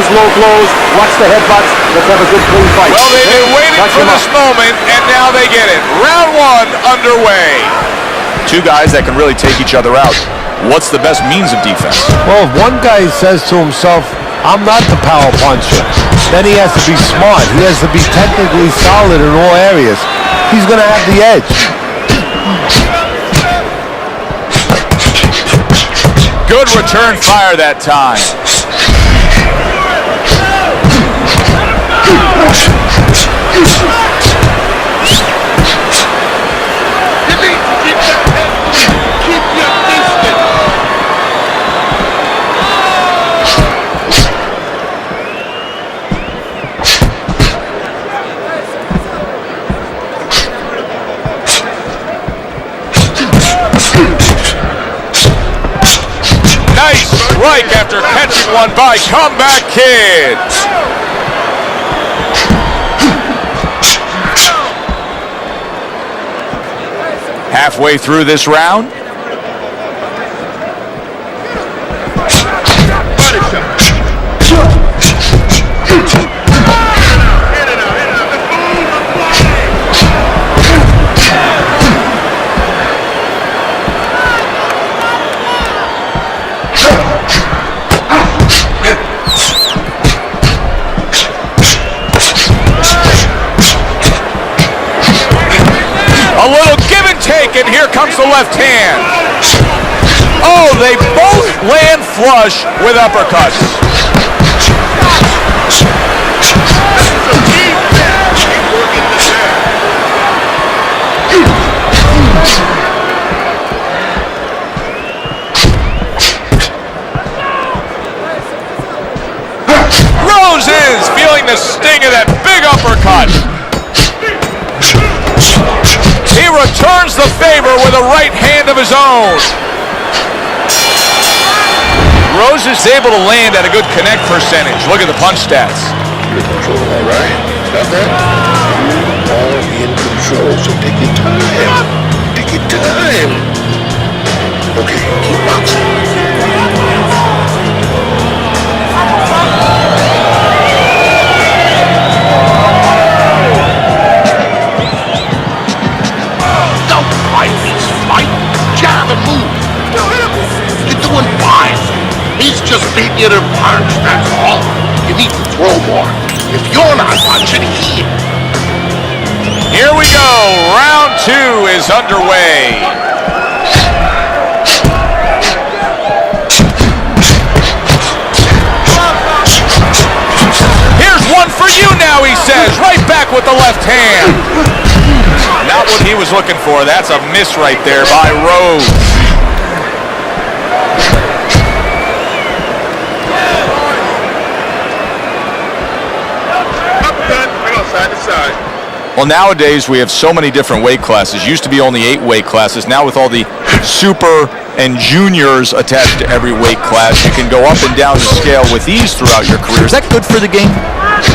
Low blows, watch the headbutts. Let's have a good clean fight. Well, they've been waiting for this moment, and now they get it. Round one underway. Two guys that can really take each other out. What's the best means of defense? Well, if one guy says to himself, I'm not the power puncher, then he has to be smart. He has to be technically solid in all areas. He's going to have the edge. Good return fire that time. Nice strike after catching one by Comeback Kid. Halfway through this round. A little give and take, and here comes the left hand. Oh, they both land flush with uppercuts. Roses feeling the sting of that big uppercut. He returns the favor with a right hand of his own. Rose is able to land at a good connect percentage. Look at the punch stats. You're in control, all right? Got that? You are in control, so take your time. Take your time. Okay, keep boxing. He's just beating you to punch, that's all. You need to throw more. If you're not punching, he... Here we go. Round two is underway. Here's one for you now, he says. Right back with the left hand. Not what he was looking for. That's a miss right there by Rose. Well, nowadays we have so many different weight classes. Used to be only 8 weight classes. Now with all the super and juniors attached to every weight class, you can go up and down the scale with ease throughout your career. Is that good for the game?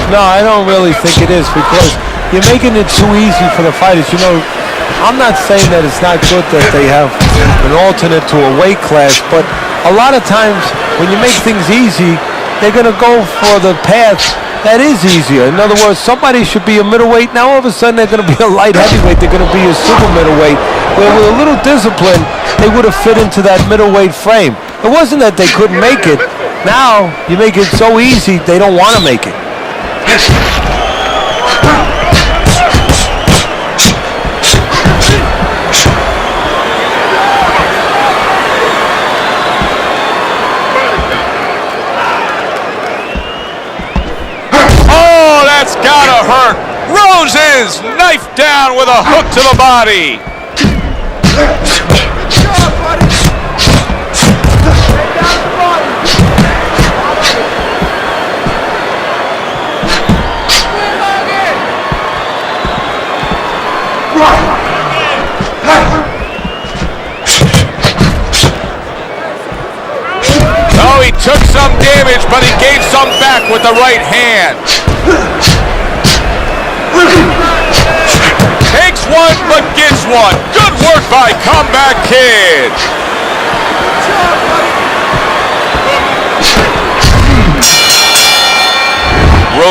No, I don't really think it is, because you're making it too easy for the fighters. You know, I'm not saying that it's not good that they have an alternate to a weight class, but a lot of times when you make things easy, they're going to go for the path that is easier. In other words, somebody should be a middleweight. Now all of a sudden they're going to be a light heavyweight. They're going to be a super middleweight. Where with a little discipline, they would have fit into that middleweight frame. It wasn't that they couldn't make it. Now you make it so easy, they don't want to make it. That's gotta hurt. Roses knifed down with a hook to the body. Oh, he took some damage, but he gave some back with the right hand. Takes one, but gets one. Good work by Comeback Kid.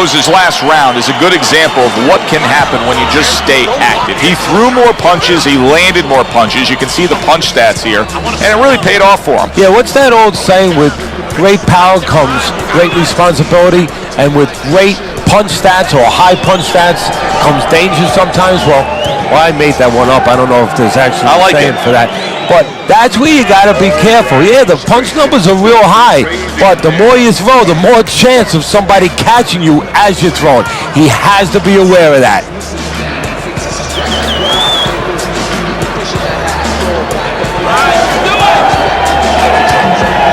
Rose's last round is a good example of what can happen when you just stay active. He threw more punches, he landed more punches. You can see the punch stats here, and it really paid off for him. Yeah, what's that old saying? With great power comes great responsibility, and with great punch stats or high punch stats comes danger sometimes. Well, I made that one up. I don't know if there's actually a saying for that. But that's where you got to be careful. Yeah, the punch numbers are real high, but the more you throw, the more chance of somebody catching you as you're throwing. He has to be aware of that.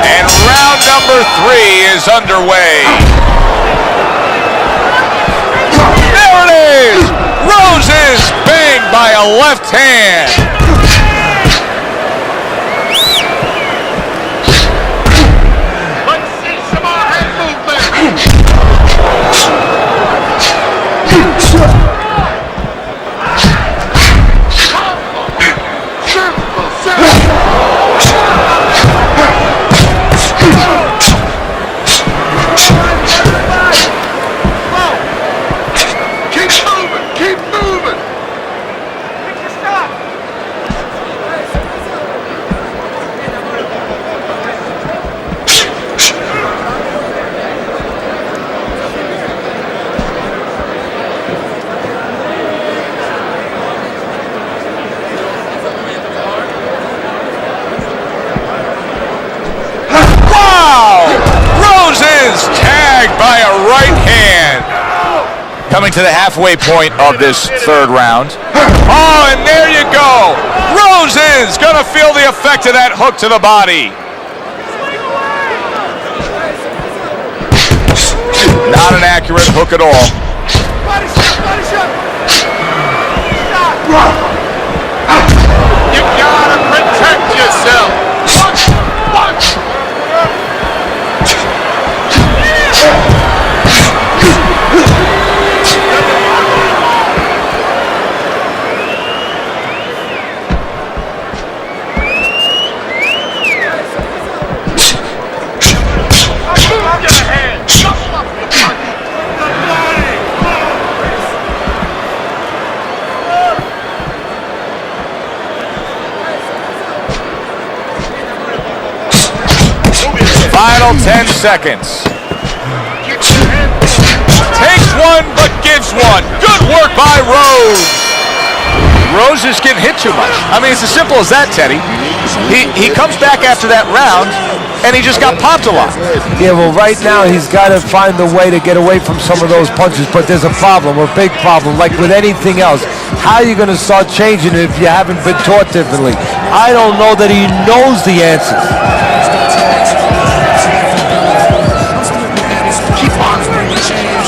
And round number 3 is underway. There it is! Roses banged by a left hand. Tagged by a right hand. Coming to the halfway point of this third round. Oh, and there you go. Rosen's gonna feel the effect of that hook to the body. Not an accurate hook at all. You gotta protect yourself. Watch. Final 10 seconds. Takes one, but gives one. Good work by Rose. Rose is getting hit too much. I mean, it's as simple as that, Teddy. He comes back after that round, and he just got popped a lot. Yeah, well, right now he's got to find a way to get away from some of those punches, but there's a problem, a big problem. Like with anything else, how are you going to start changing it if you haven't been taught differently? I don't know that he knows the answers. Keep on.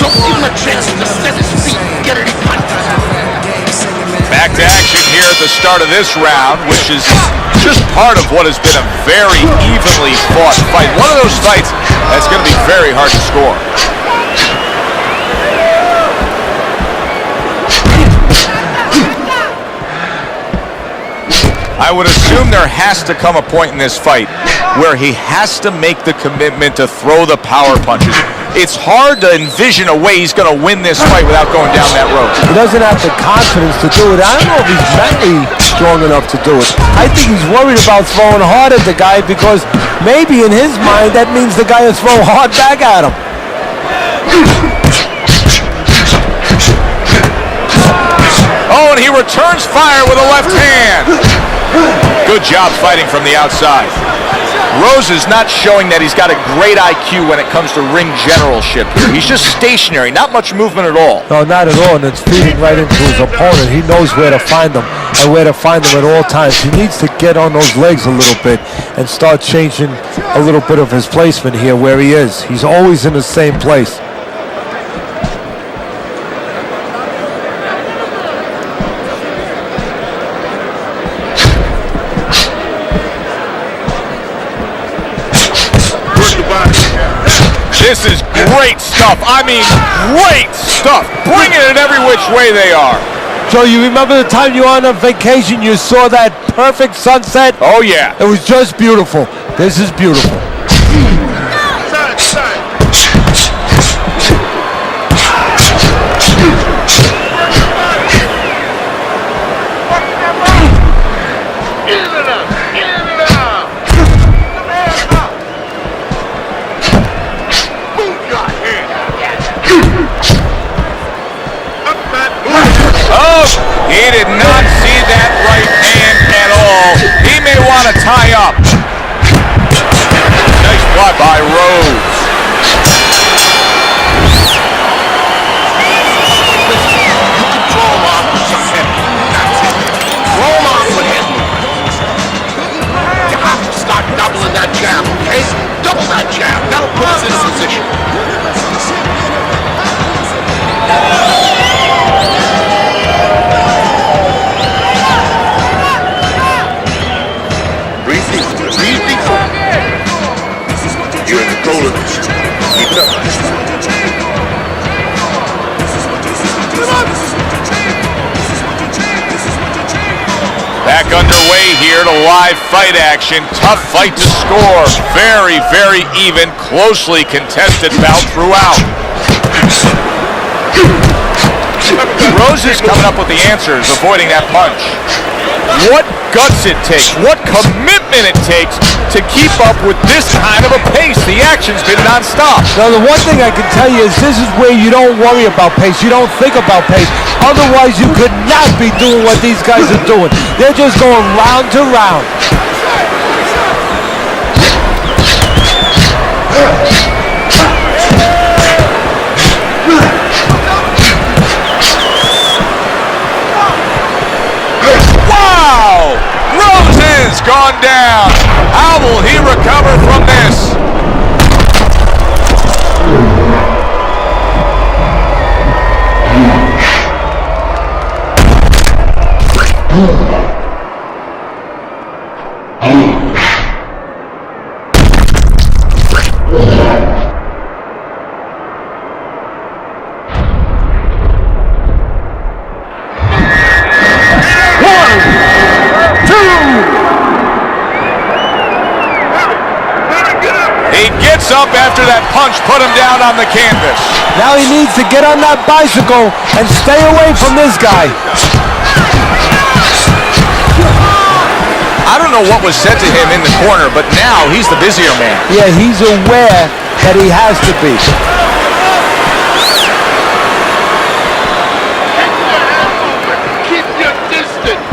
Don't give him a chance to set his feet and get any punches. Back to action here at the start of this round, which is just part of what has been a very evenly fought fight. One of those fights that's going to be very hard to score. I would assume there has to come a point in this fight where he has to make the commitment to throw the power punches. It's hard to envision a way he's going to win this fight without going down that road. He doesn't have the confidence to do it. I don't know if he's mentally strong enough to do it. I think he's worried about throwing hard at the guy because maybe in his mind that means the guy will throw hard back at him. Oh, and he returns fire with a left hand. Good job fighting from the outside. Rose is not showing that he's got a great IQ when it comes to ring generalship here. He's just stationary, not much movement at all. No, not at all, and it's feeding right into his opponent. He knows where to find them and where to find them at all times. He needs to get on those legs a little bit and start changing a little bit of his placement here where he is. He's always in the same place. This is great stuff. I mean, great stuff. Bringing it every which way they are. Joe, you remember the time you were on a vacation, you saw that perfect sunset? Oh, yeah. It was just beautiful. This is beautiful. He did not see that right hand at all. He may want to tie up. Nice block by Rhodes. You can throw him off with some hip. That's it. Throw him off with hip. You have to start doubling that jab, okay? Double that jab. That'll put us in a position. Breathe deep. Breathe deep. You're in control of this. Keep it up. Back underway here to live fight action. Tough fight to score. Very, very even, closely contested bout throughout. Rose is coming up with the answers, avoiding that punch. What guts it takes, what commitment it takes to keep up with this kind of a pace. The action's been nonstop. Now, the one thing I can tell you is this is where you don't worry about pace. You don't think about pace. Otherwise, you could not be doing what these guys are doing. They're just going round to round. Wow! Rose has gone down. How will he recover from this? He gets up after that punch put him down on the canvas. Now he needs to get on that bicycle and stay away from this guy. I don't know what was said to him in the corner, but now he's the busier man. Yeah, he's aware that he has to be. Keep your distance.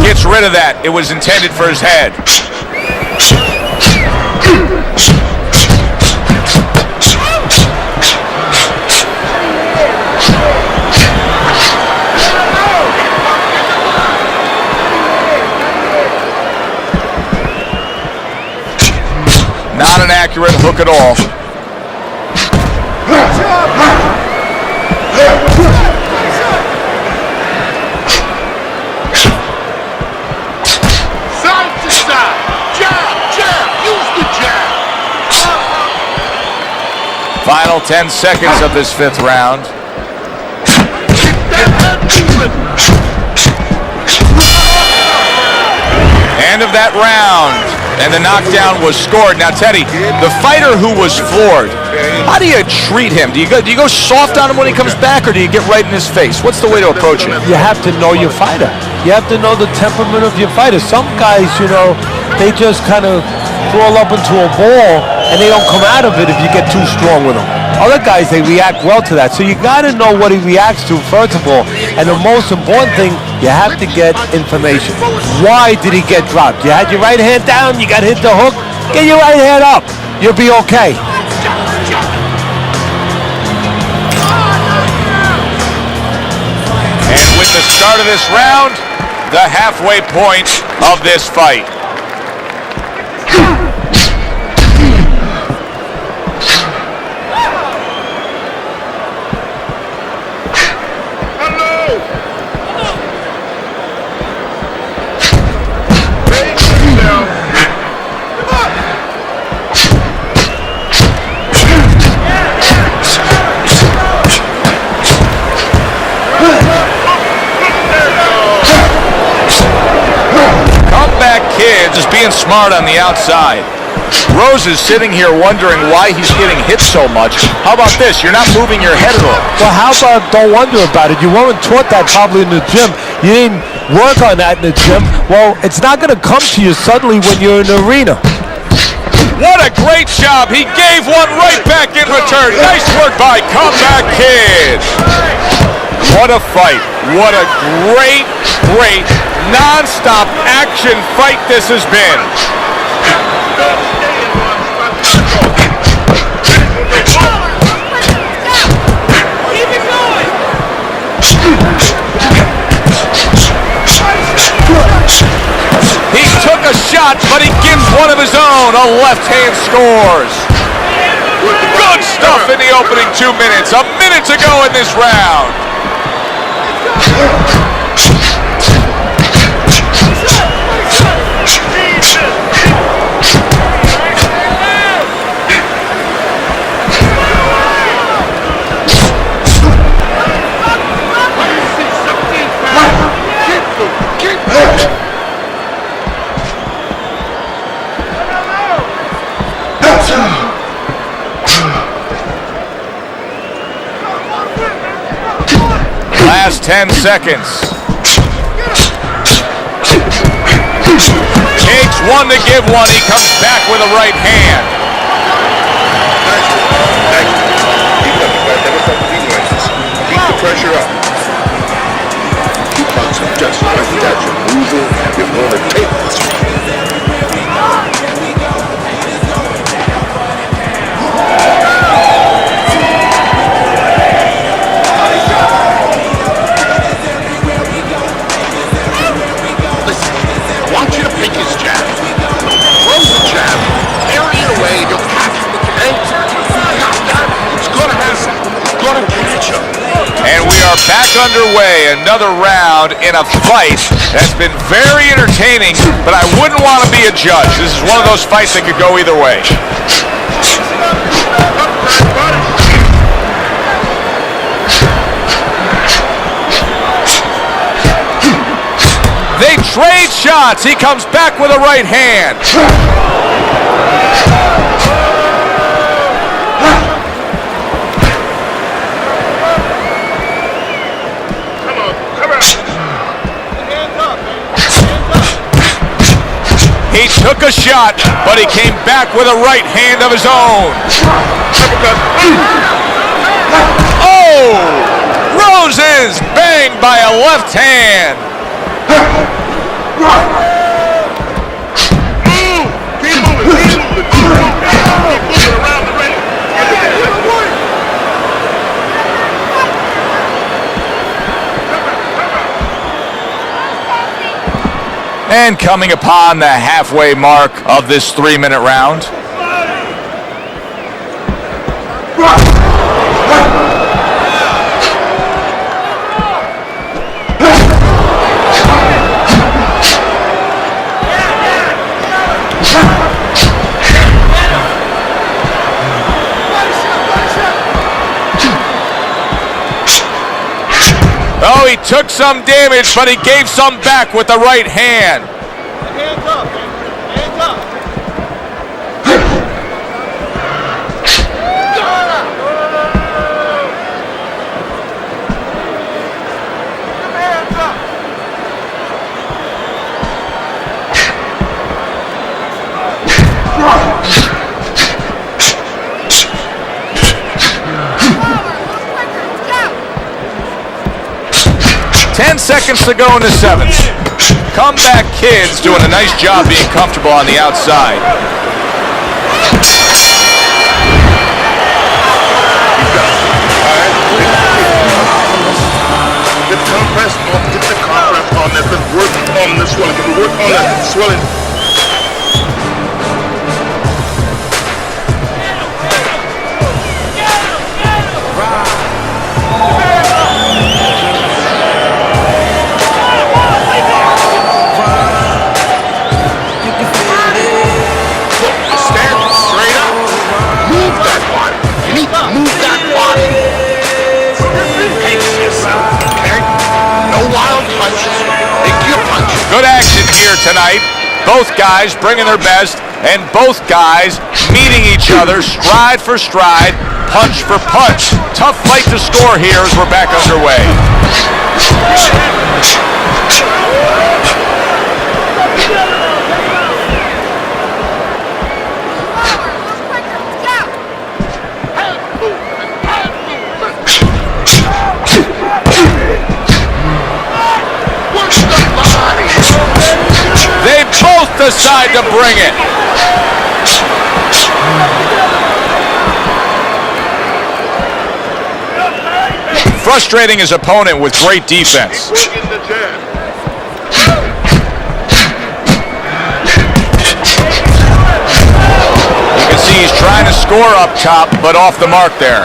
Gets rid of that. It was intended for his head. Not an accurate hook at all. Side to side. Jab, jab. Use the jab. Final 10 seconds of this fifth round. Keep that head moving. End of that round. And the knockdown was scored. Now, Teddy, the fighter who was floored, how do you treat him? Do you go soft on him when he comes back, or do you get right in his face? What's the way to approach it? You have to know your fighter. You have to know the temperament of your fighter. Some guys, you know, they just kind of crawl up into a ball and they don't come out of it if you get too strong with them. Other guys, they react well to that. So you got to know what he reacts to, first of all. And the most important thing, you have to get information. Why did he get dropped? You had your right hand down, you got hit the hook, get your right hand up. You'll be okay. And with the start of this round, the halfway point of this fight. Kids is being smart on the outside. Rose is sitting here wondering why he's getting hit so much. How about this? You're not moving your head at all. Well, how about don't wonder about it? You weren't taught that probably in the gym. You didn't work on that in the gym. Well, it's not going to come to you suddenly when you're in the arena. What a great job. He gave one right back in return. Nice work by Comeback Kid. What a fight. What a great, great, non-stop action fight this has been. He took a shot, but he gives one of his own. A left hand scores. Good stuff in the opening 2 minutes. A minute to go in this round. Last 10 seconds. Takes one to give one. He comes back with a right hand. Keep the pressure up. Just like that, you're moving. You're going to take this one. And we are back underway. Another round in a fight that's been very entertaining, but I wouldn't want to be a judge. This is one of those fights that could go either way. They trade shots. He comes back with a right hand. He took a shot, but he came back with a right hand of his own. Oh! Roses banged by a left hand. And coming upon the halfway mark of this 3-minute round. Oh, he took some damage, but he gave some back with the right hand. Hands up, man. Hands up. 10 seconds to go in the 7th. Comeback Kid's doing a nice job being comfortable on the outside. Get the compress on this. Let's work on the swelling. Can we work on that swelling? Good action here tonight. Both guys bringing their best, and both guys meeting each other stride for stride, punch for punch. Tough fight to score here as we're back underway. decide to bring it. Frustrating his opponent with great defense. He's trying to score up top, but off the mark there.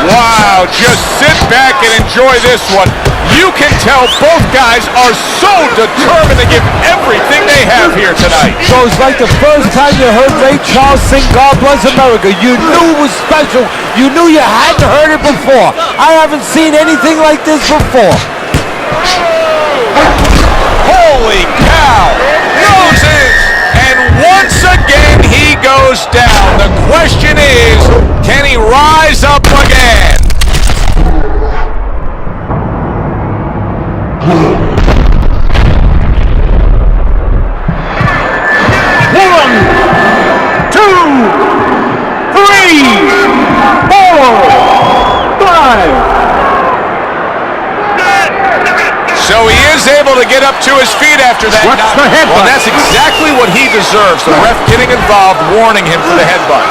Wow, just sit back and enjoy this one. You can tell both guys are so determined to give everything they have here tonight. So it's like the first time you heard Ray Charles sing God Bless America. You knew it was special. You knew you hadn't heard it before. I haven't seen anything like this before. Holy cow! Roses! And once again, he goes down. The question is, can he rise up again? One, two, three, four, five. So he is able to get up to his feet after that. What's the headbutt? Well, that's exactly what he deserves. The ref getting involved, warning him for the headbutt.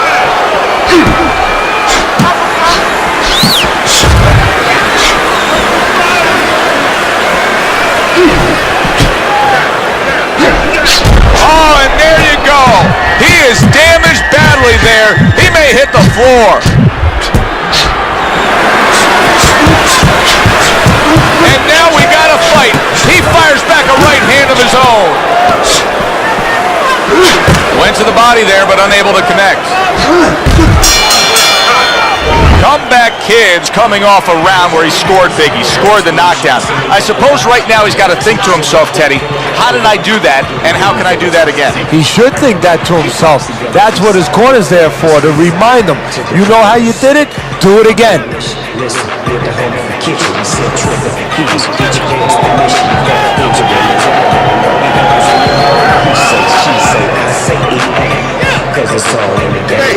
Oh, and there you go. He is damaged badly there. He may hit the floor. And now we got a fight. He fires back a right hand of his own. Went to the body there, but unable to connect. Comeback Kids coming off a round where he scored big. He scored the knockdown. I suppose right now he's got to think to himself, Teddy, how did I do that, and how can I do that again? He should think that to himself. That's what his corner's there for, to remind him. You know how you did it? Do it again. Hey,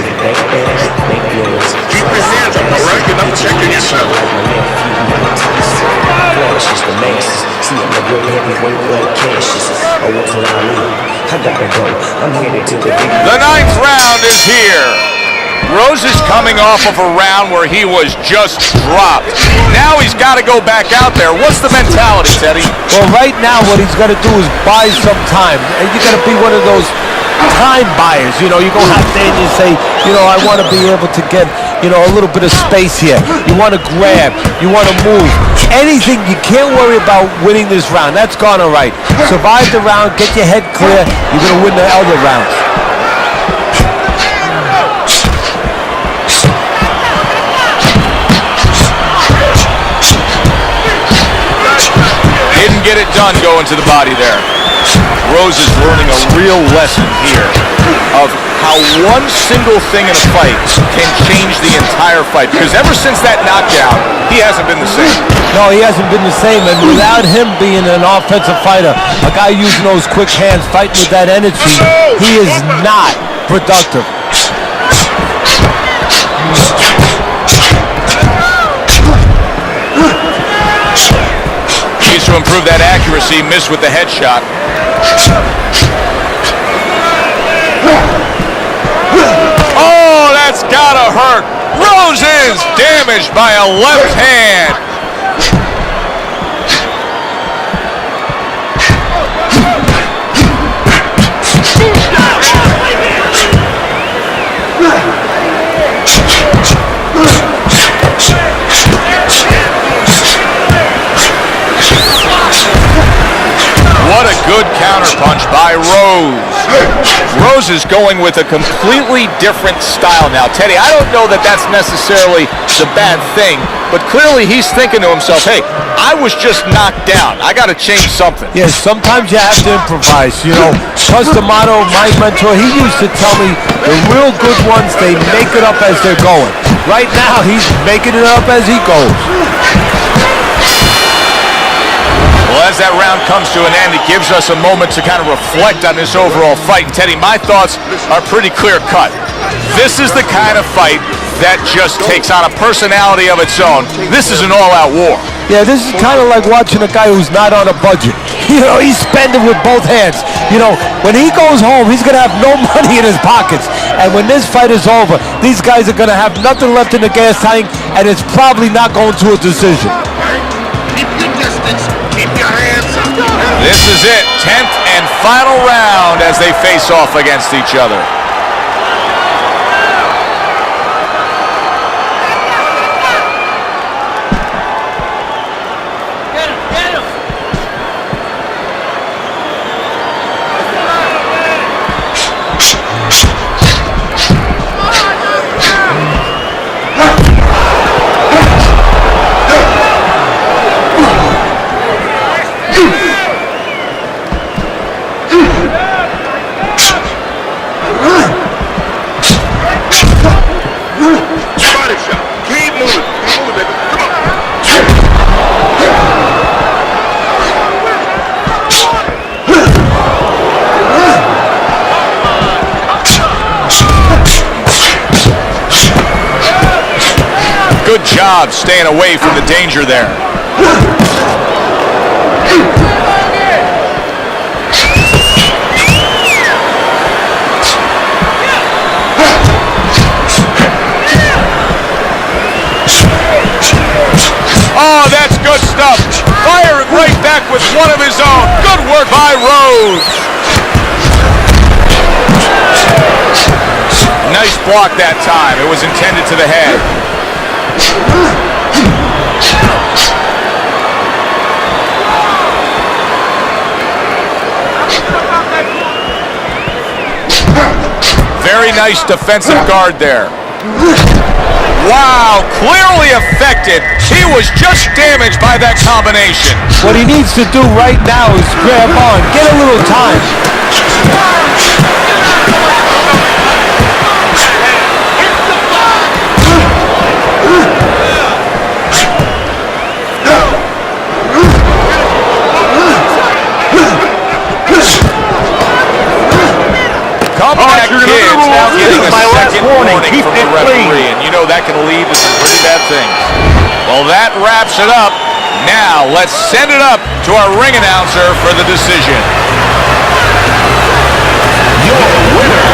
keep your hands up, all right? You're not protecting yourself. The ninth round is here. Rose is coming off of a round where he was just dropped. Now he's got to go back out there. What's the mentality, Teddy? Well, right now what he's got to do is buy some time. And you got to be one of those time buyers. You know, you go out there and you say, you know, I want to be able to get, you know, a little bit of space here. You want to grab. You want to move. Anything. You can't worry about winning this round. That's gone all right. Survive the round. Get your head clear. You're going to win the other rounds. Didn't get it done going to the body there. Rose is learning a real lesson here of how one single thing in a fight can change the entire fight. Because ever since that knockdown, he hasn't been the same. No, he hasn't been the same. And without him being an offensive fighter, a guy using those quick hands, fighting with that energy, he is not productive. Needs to improve that accuracy. Missed with the headshot. Oh, that's gotta hurt. Rose is damaged by a left hand. What a good counterpunch by Rose. Rose is going with a completely different style now. Teddy, I don't know that that's necessarily the bad thing, but clearly he's thinking to himself, hey, I was just knocked down. I got to change something. Yes, sometimes you have to improvise. You know, Customato, my mentor, he used to tell me the real good ones, they make it up as they're going. Right now, he's making it up as he goes. Well, as that round comes to an end, it gives us a moment to kind of reflect on this overall fight. And Teddy, my thoughts are pretty clear-cut. This is the kind of fight that just takes on a personality of its own. This is an all-out war. Yeah, this is kind of like watching a guy who's not on a budget. You know, he's spending with both hands. You know, when he goes home, he's going to have no money in his pockets. And when this fight is over, these guys are going to have nothing left in the gas tank, and it's probably not going to a decision. Keep your distance. Keep your hands up. This is it, 10th and final round as they face off against each other. Body shot. Keep moving. Keep moving, baby. Come on. Good job staying away from the danger there. Oh, that's good stuff. Firing right back with one of his own. Good work by Rhodes. Nice block that time. It was intended to the head. Very nice defensive guard there. Wow, clearly affected. He was just damaged by that combination. What he needs to do right now is grab on, get a little time. Comeback kids now getting a second warning from the referee, and you know that can lead to some pretty bad things. Well, that wraps it up. Now, let's send it up to our ring announcer for the decision. Your winner,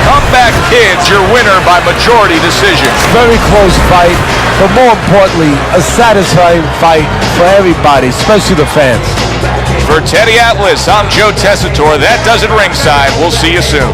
Comeback Kids, your winner by majority decision. Very close fight, but more importantly, a satisfying fight for everybody, especially the fans. For Teddy Atlas, I'm Joe Tessitore. That does it ringside. We'll see you soon.